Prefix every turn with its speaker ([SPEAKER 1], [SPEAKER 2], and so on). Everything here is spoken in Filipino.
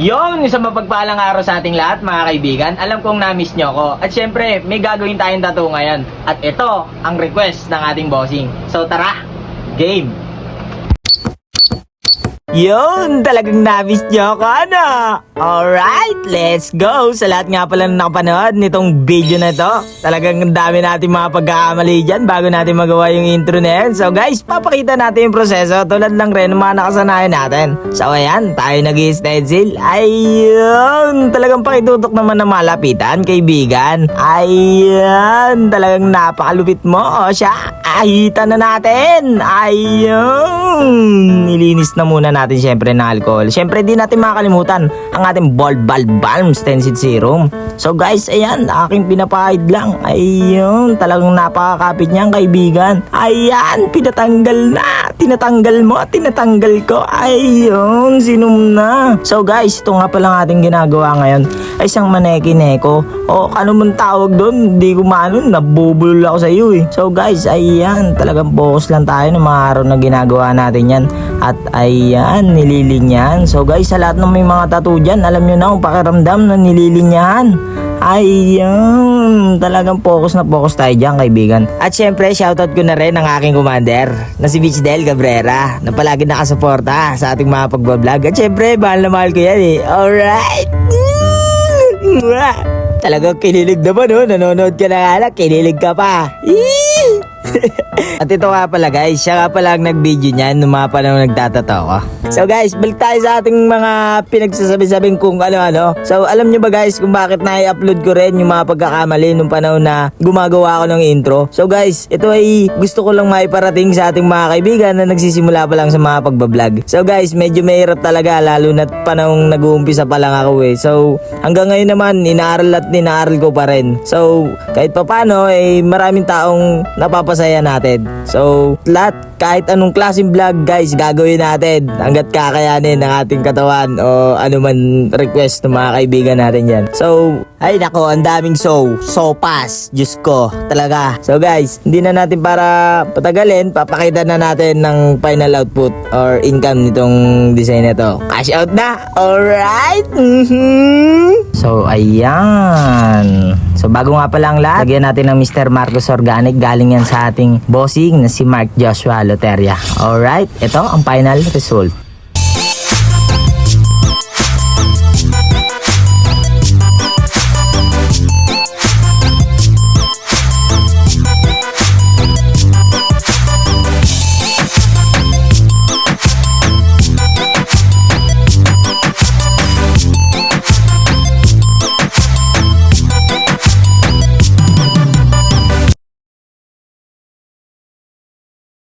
[SPEAKER 1] Yon, isang mapagpalang araw sa ating lahat mga kaibigan. Alam kong na-miss nyo ako. At syempre, may gagawin tayong tattoo ngayon. At ito, ang request ng ating bossing. So tara, game!
[SPEAKER 2] Yun, talagang na-miss nyo ako, ano? Alright, let's go! Sa lahat nga pala na nakapanood nitong video na ito, talagang ang dami natin mga pagkakamali dyan bago natin magawa yung intro na yan. So guys, papakita natin yung proseso tulad lang rin ng mga nakasanayan natin. So ayan, tayo nag-i-stencil. Ayun, talagang pakitutok naman na malapitan, kaibigan. Ayun, talagang napakalupit mo, o siya. Ahitan na natin. Ayun, nilinis na muna natin syempre ng alcohol. Syempre di natin makakalimutan ang ating Ball Balm Stencil Serum. So guys, ayan, aking pinapahid lang. Ayun, talagang napakakapit niyan, kaibigan. Ayan, pinatanggal na. Tinatanggal mo, tinatanggal ko. Ayun, sinum na. So guys, ito nga palang ating ginagawa ngayon ay isang maneki-neko. O ano mong tawag doon? Hindi ko maano, nabubulol ako sa iyo eh. So guys, ayan, talagang focus lang tayo ng mga araw na ginagawa natin yan. At ayan, nililinyan. So guys, sa lahat ng may mga tattoo dyan, alam nyo na kung pakiramdam na nililinyan. Ayun, talagang focus na focus tayo dyan, kaibigan. At syempre, shoutout ko na rin ang aking commander na si Beach Del Cabrera na palagi nakasuporta sa ating mga pagbablog. At syempre, mahal na mahal ko yan eh. Alright. Talagang kinilig naman, no? Nanonood ka na nga lang, kinilig ka pa. At ito nga pala guys, siya nga pala ang nag-video niyan nung mga panahon nagtatato ko. So guys, balik tayo sa ating mga pinagsasabi-sabing kung ano-ano. So alam nyo ba guys kung bakit na-i-upload ko rin yung mga pagkakamali nung panahon na gumagawa ako ng intro? So guys, ito ay gusto ko lang maiparating sa ating mga kaibigan na nagsisimula pa lang sa mga pagbablog. So guys, medyo mahirap talaga lalo na panahong nag-uumpisa pa lang ako eh. So hanggang ngayon naman, inaaral ko pa rin. So kahit papano eh maraming taong napapasaya natin. So lahat, kahit anong klaseng vlog guys, gagawin natin hanggat kakayanin ng ating katawan o anuman request ng mga kaibigan natin yan. So, ay nako, ang daming sopas, Diyos ko, talaga. So guys, hindi na natin para patagalin, papakita na natin ng final output or income nitong design na to. Cash out na! Alright! So, ayan. So, bago nga pala ang lahat, lagyan natin ng Mr. Marcos Organic. Galing yan sa ating bossing na si Mark Joshua Loteria. Alright, ito ang final result.